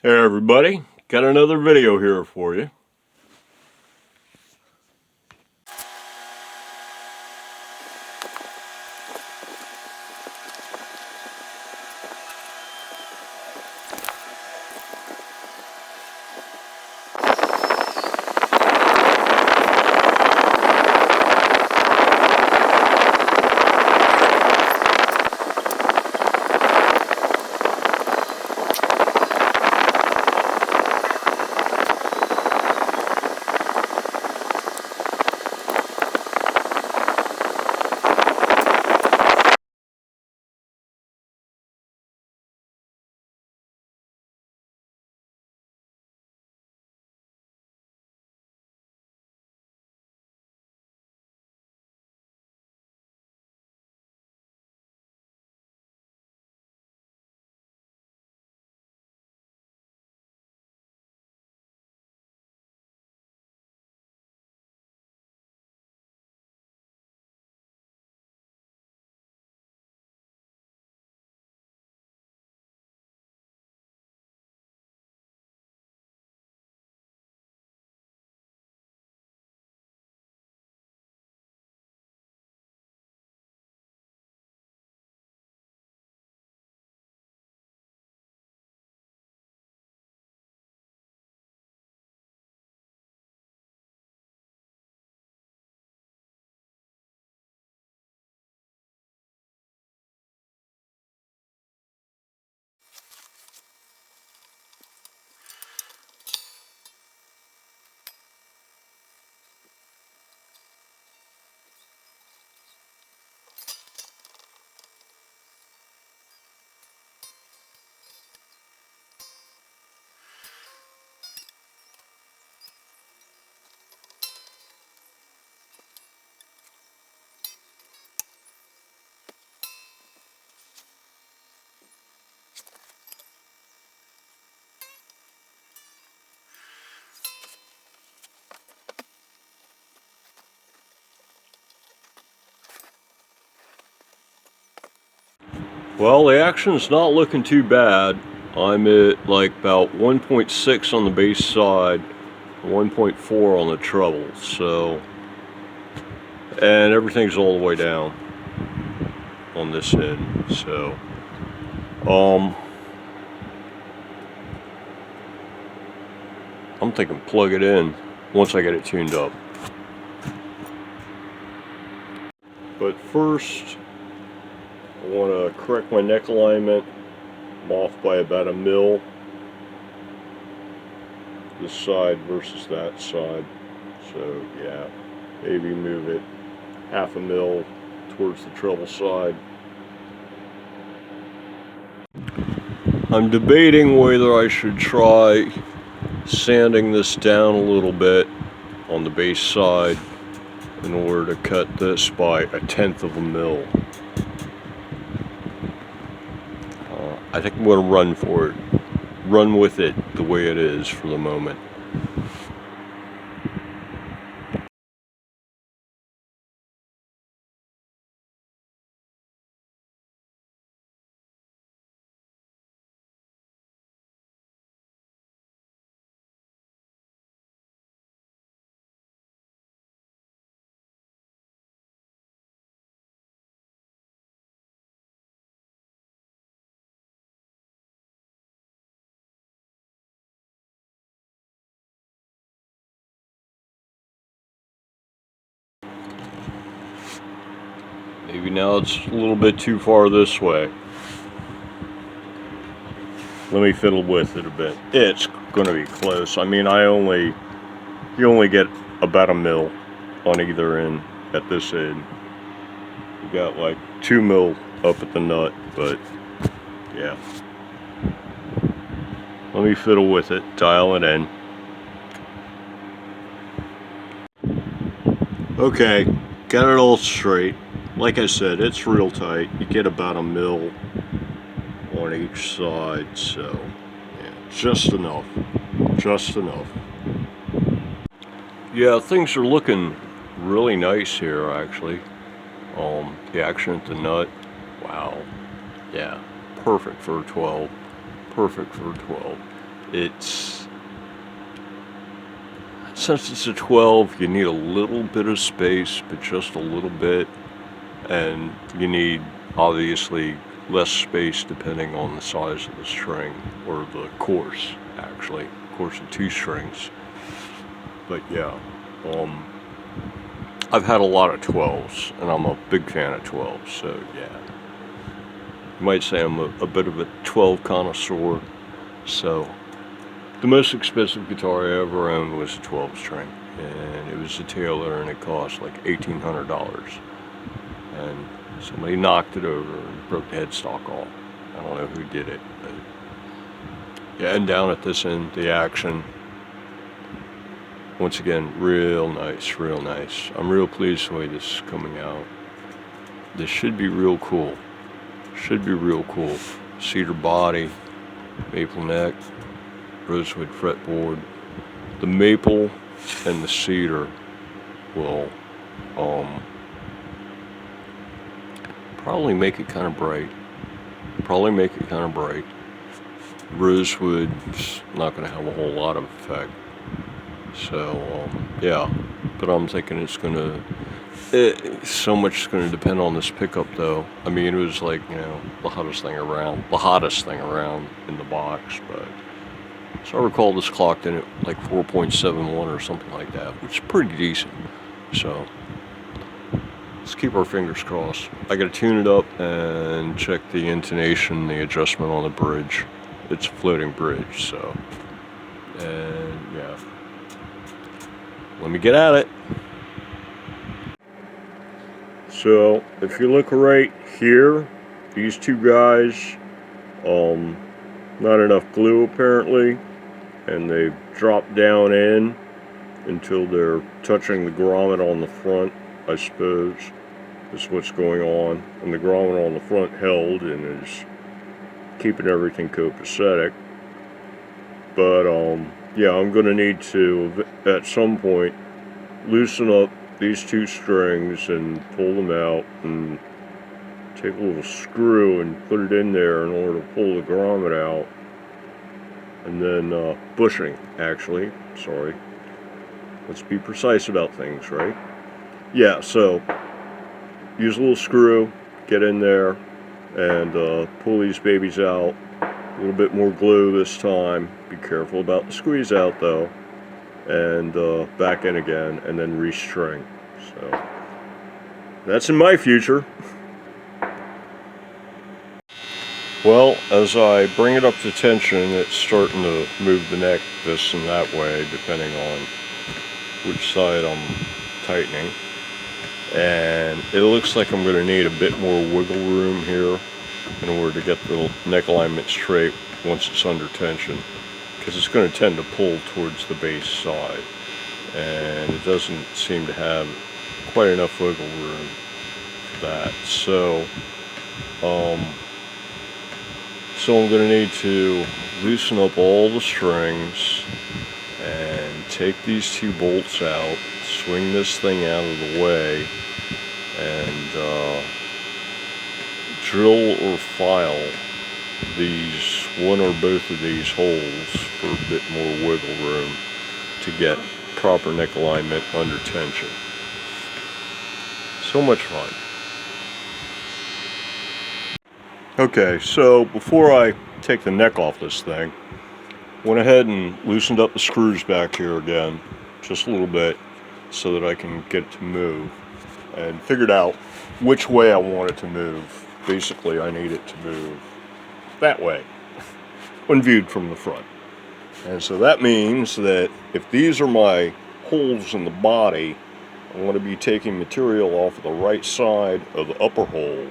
Hey everybody, got another video here for you. Well, the action's not looking too bad. I'm at like about 1.6 on the base side, 1.4 on the treble, so, and everything's all the way down on this end, so, I'm thinking plug it in once I get it tuned up. But first, I want to correct my neck alignment. I'm off by about 1 mil. This side versus that side. So yeah, maybe move it 0.5 mil towards the treble side. I'm debating whether I should try sanding this down a little bit on the base side in order to cut this by 1/10 of a mil. I think I'm going to run for it. Run with it the way it is for the moment. Maybe now it's a little bit too far this way. Let me fiddle with it a bit. It's going to be close. I mean, you only get about 1 mil on either end at this end. You got like 2 mil up at the nut, but yeah. Let me fiddle with it, dial it in. Okay, got it all straight. Like I said, it's real tight. You get about 1 mil on each side, so yeah, just enough. Just enough. Yeah, things are looking really nice here, actually. The action at the nut, wow. Yeah, perfect for a 12. Perfect for a 12. since it's a 12, you need a little bit of space, but just a little bit, and you need obviously less space depending on the size of the string, or the course, actually, course of 2 strings. But yeah, I've had a lot of 12s, and I'm a big fan of 12s, so yeah. You might say I'm a bit of a 12 connoisseur. So the most expensive guitar I ever owned was a 12 string, and it was a tailtuner, and it cost like $1,800. And somebody knocked it over and broke the headstock off. I don't know who did it, but yeah. And down at this end, the action, once again, real nice, real nice. I'm real pleased the way this is coming out. This should be real cool. Should be real cool. Cedar body, maple neck, rosewood fretboard. The maple and the cedar will probably make it kind of bright. Rosewood's not going to have a whole lot of effect. So yeah, but I'm thinking it's going to. So much is going to depend on this pickup, though. I mean, it was like, you know, the hottest thing around in the box. But so I recall this clocked in at like 4.71 or something like that, which is pretty decent. So let's keep our fingers crossed. I got to tune it up and check the intonation, the adjustment on the bridge. It's a floating bridge, so, and yeah, let me get at it. So if you look right here, these 2 guys, not enough glue apparently, and they've dropped down in until they're touching the grommet on the front, I suppose, is what's going on. And the grommet on the front held and is keeping everything copacetic. But yeah, I'm going to need to, at some point, loosen up these 2 strings and pull them out and take a little screw and put it in there in order to pull the grommet out. And then bushing, actually, sorry. Let's be precise about things, right? Yeah, so use a little screw, get in there, and pull these babies out. A little bit more glue this time. Be careful about the squeeze out, though. And back in again, and then restring. So that's in my future. Well, as I bring it up to tension, it's starting to move the neck this and that way, depending on which side I'm tightening. And it looks like I'm going to need a bit more wiggle room here in order to get the neck alignment straight once it's under tension, because it's going to tend to pull towards the bass side, and it doesn't seem to have quite enough wiggle room for that. So I'm going to need to loosen up all the strings and take these 2 bolts out, swing this thing out of the way, and drill or file these, one or both of these holes for a bit more wiggle room to get proper neck alignment under tension. So much fun. Okay, so before I take the neck off this thing, went ahead and loosened up the screws back here again, just a little bit, so that I can get it to move, and figured out which way I want it to move. Basically, I need it to move that way when viewed from the front. And so that means that if these are my holes in the body, I want to be taking material off of the right side of the upper hole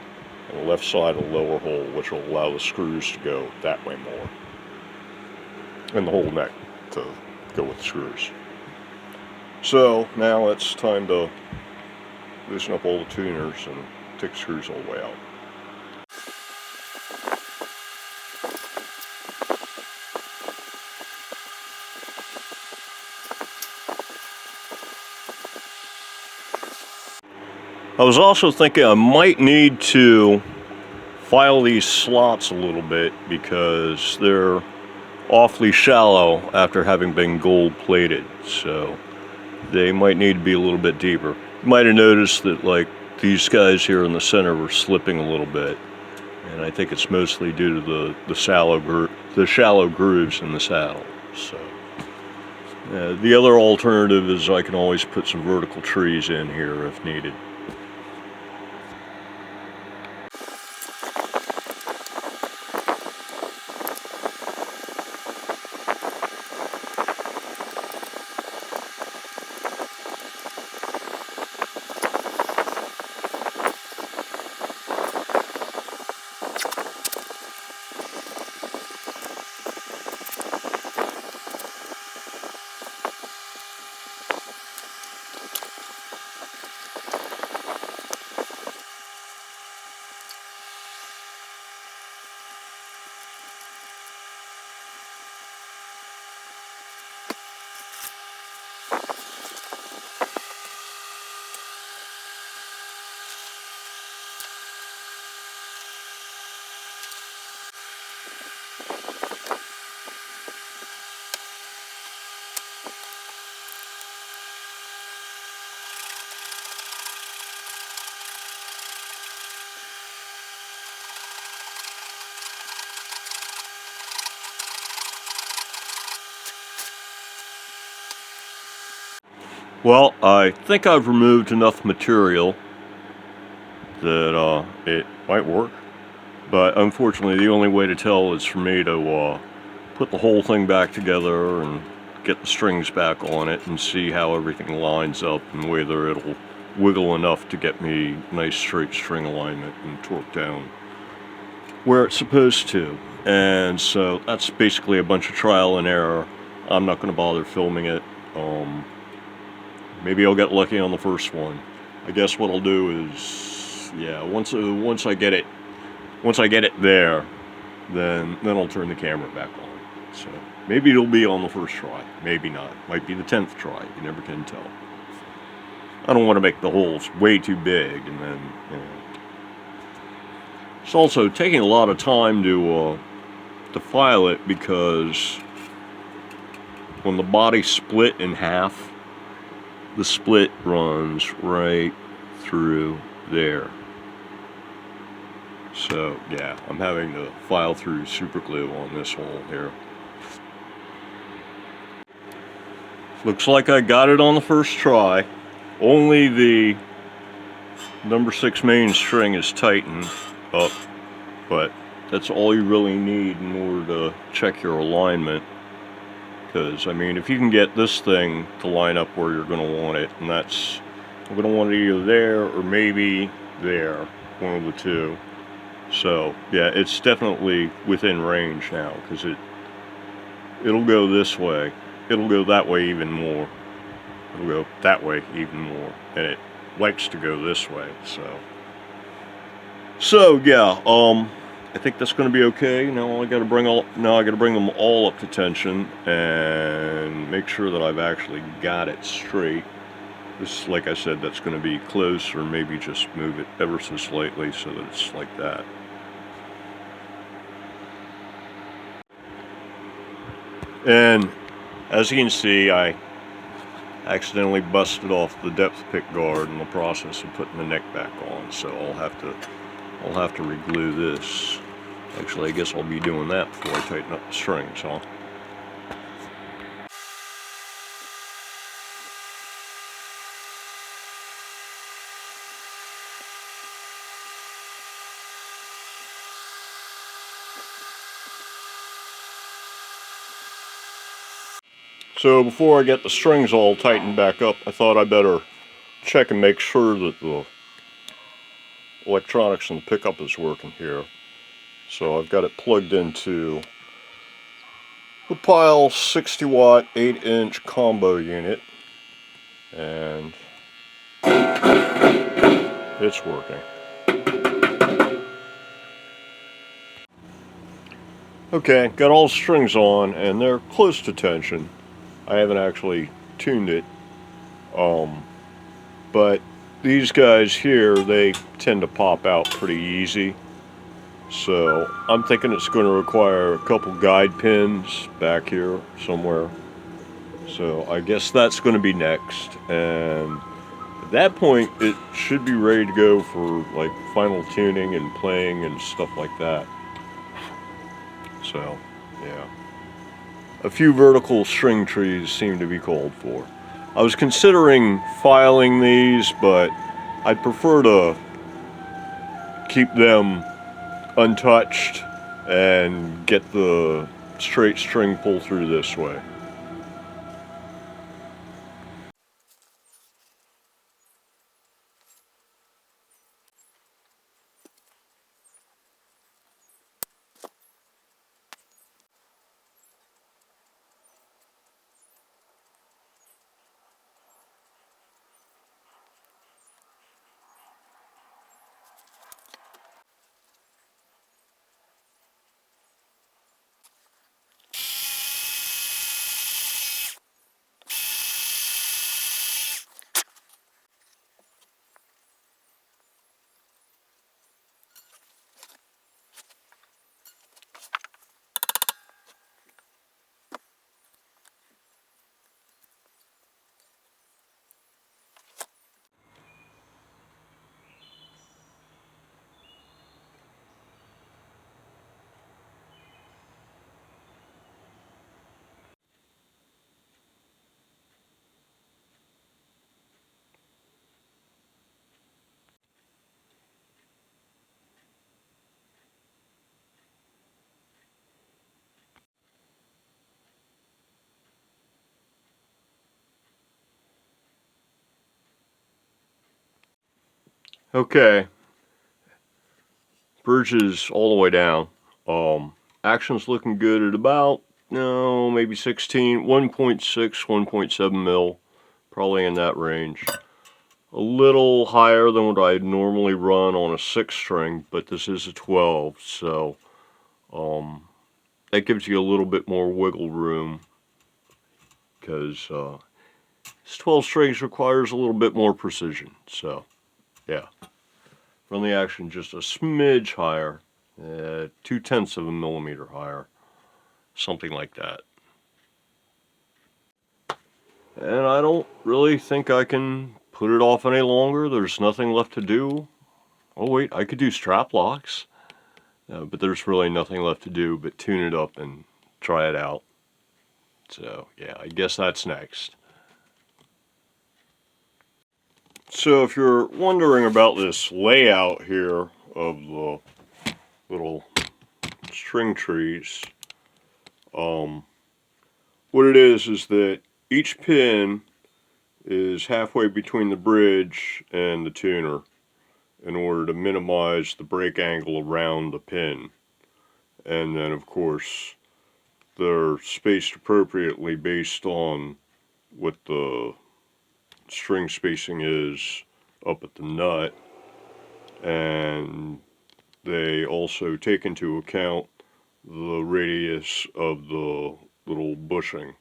and the left side of the lower hole, which will allow the screws to go that way more, and the whole neck to go with the screws. So now it's time to loosen up all the tuners and take the screws all the way out. I was also thinking I might need to file these slots a little bit, because they're awfully shallow after having been gold plated, so they might need to be a little bit deeper. You might have noticed that like these guys here in the center were slipping a little bit, and I think it's mostly due to the shallow grooves in the saddle. So the other alternative is I can always put some vertical trees in here if needed. Well, I think I've removed enough material that it might work, but unfortunately the only way to tell is for me to put the whole thing back together and get the strings back on it and see how everything lines up and whether it'll wiggle enough to get me nice straight string alignment and torque down where it's supposed to. And so that's basically a bunch of trial and error. I'm not going to bother filming it. Maybe I'll get lucky on the first one. I guess what I'll do is, yeah, once I get it there, then I'll turn the camera back on. So maybe it'll be on the first try, maybe not. Might be the 10th try. You never can tell. I don't want to make the holes way too big, and then it's also taking a lot of time to file it, because when the body split in half, the split runs right through there. So yeah, I'm having to file through super glue on this hole here. Looks like I got it on the first try. Only the number 6 main string is tightened up, but that's all you really need in order to check your alignment. Because, I mean, if you can get this thing to line up where you're going to want it, and that's, I'm going to want it either there or maybe there, one of the two. So, yeah, it's definitely within range now, because it'll go this way. It'll go that way even more. It'll go that way even more. And it likes to go this way, so yeah, I think that's going to be okay. Now I got to bring them all up to tension and make sure that I've actually got it straight. This, like I said, that's going to be close, or maybe just move it ever so slightly so that it's like that. And as you can see, I accidentally busted off the depth pick guard in the process of putting the neck back on, so I'll have to re-glue this. Actually, I guess I'll be doing that before I tighten up the strings, huh? So before I get the strings all tightened back up, I thought I'd better check and make sure that the electronics in the pickup is working here. So I've got it plugged into the Pile 60 watt 8-inch combo unit, and it's working. Okay, got all the strings on and they're close to tension. I haven't actually tuned it, but these guys here, they tend to pop out pretty easy. So I'm thinking it's going to require a couple guide pins back here somewhere. So I guess that's going to be next, and at that point it should be ready to go for like final tuning and playing and stuff like that. So yeah, a few vertical string trees seem to be called for. I was considering filing these, but I'd prefer to keep them untouched and get the straight string pull through this way. Okay, bridge is all the way down. Action's looking good at about, no, maybe 16, 1.6, 1.7 mil, probably in that range. A little higher than what I'd normally run on a 6 string, but this is a 12, so that gives you a little bit more wiggle room, because this 12 strings requires a little bit more precision, so yeah. Run the action just a smidge higher, 0.2 of a millimeter higher, something like that. And I don't really think I can put it off any longer. There's nothing left to do. Oh wait, I could do strap locks, but there's really nothing left to do but tune it up and try it out. So yeah, I guess that's next. So if you're wondering about this layout here of the little string trees, what it is that each pin is halfway between the bridge and the tuner in order to minimize the break angle around the pin. And then of course they're spaced appropriately based on what the string spacing is up at the nut, and they also take into account the radius of the little bushing,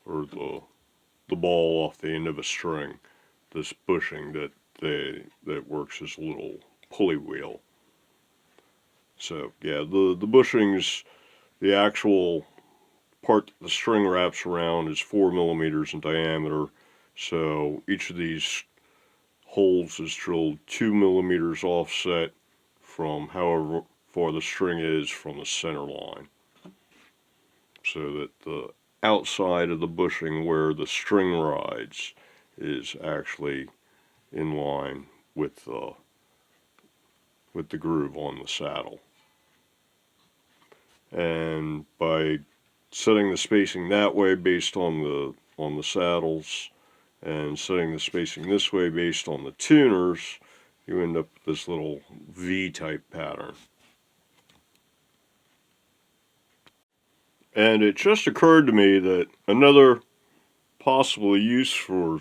or the ball off the end of a string, this bushing that works as a little pulley wheel. So yeah, the bushings, the actual part that the string wraps around is 4 millimeters in diameter, so each of these holes is drilled 2 millimeters offset from however far the string is from the center line, so that the outside of the bushing where the string rides is actually in line with the groove on the saddle. And by setting the spacing that way based on the saddles, and setting the spacing this way based on the tuners, you end up with this little V-type pattern. And it just occurred to me that another possible use for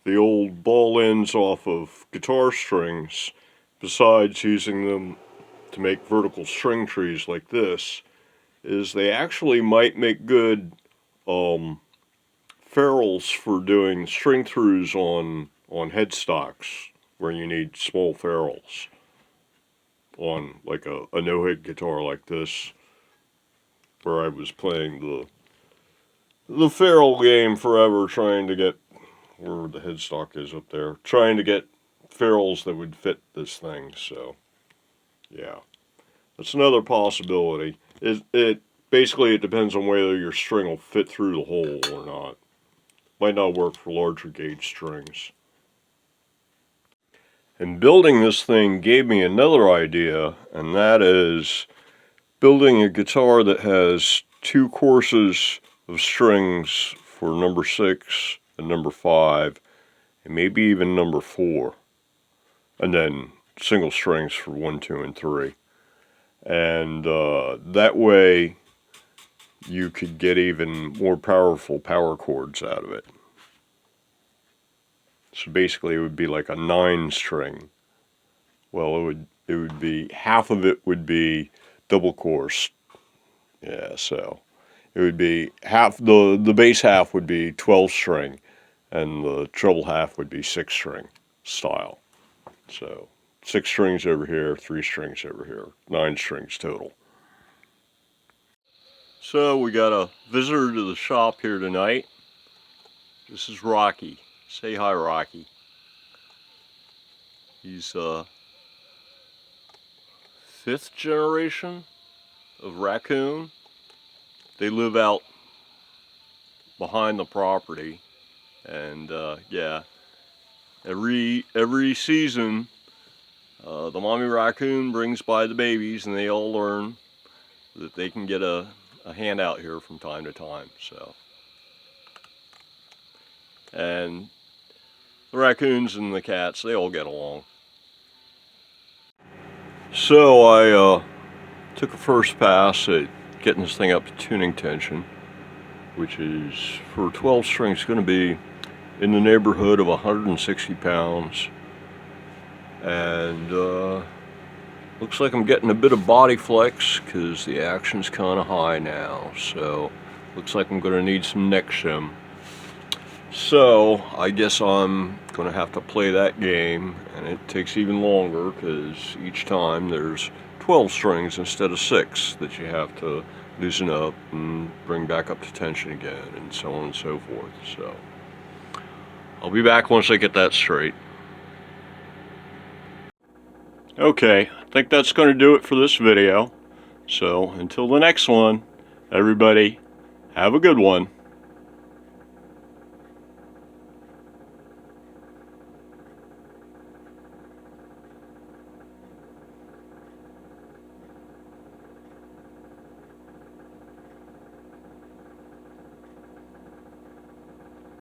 the old ball ends off of guitar strings, besides using them to make vertical string trees like this, is they actually might make good ferrules for doing string throughs on headstocks where you need small ferrules. on like a no-hit guitar like this, where I was playing the ferrule game forever, trying to get where the headstock is up there, trying to get ferrules that would fit this thing. So yeah, that's another possibility. It basically, it depends on whether your string will fit through the hole or not. Might not work for larger gauge strings. And building this thing gave me another idea, and that is building a guitar that has 2 courses of strings for number 6 and number 5, and maybe even number 4, and then single strings for 1, 2, and 3. And that way you could get even more powerful power chords out of it. So basically it would be like a 9-string. Well, it would be, half of it would be double course. Yeah, so it would be half, the bass half would be 12-string, and the treble half would be 6-string style. So 6 strings over here, 3 strings over here, 9 strings total. So we got a visitor to the shop here tonight. This is Rocky. Say hi, Rocky. He's 5th generation of raccoon. They live out behind the property, and yeah, every season the mommy raccoon brings by the babies, and they all learn that they can get a hand out here from time to time. So, and the raccoons and the cats, they all get along. So I took a first pass at getting this thing up to tuning tension, which is for 12 strings going to be in the neighborhood of 160 pounds. And looks like I'm getting a bit of body flex because the action's kind of high now. So looks like I'm going to need some neck shim. So I guess I'm going to have to play that game, and it takes even longer because each time there's 12 strings instead of 6 that you have to loosen up and bring back up to tension again, and so on and so forth. So I'll be back once I get that straight. Okay, I think that's going to do it for this video. So until the next one, everybody, have a good one.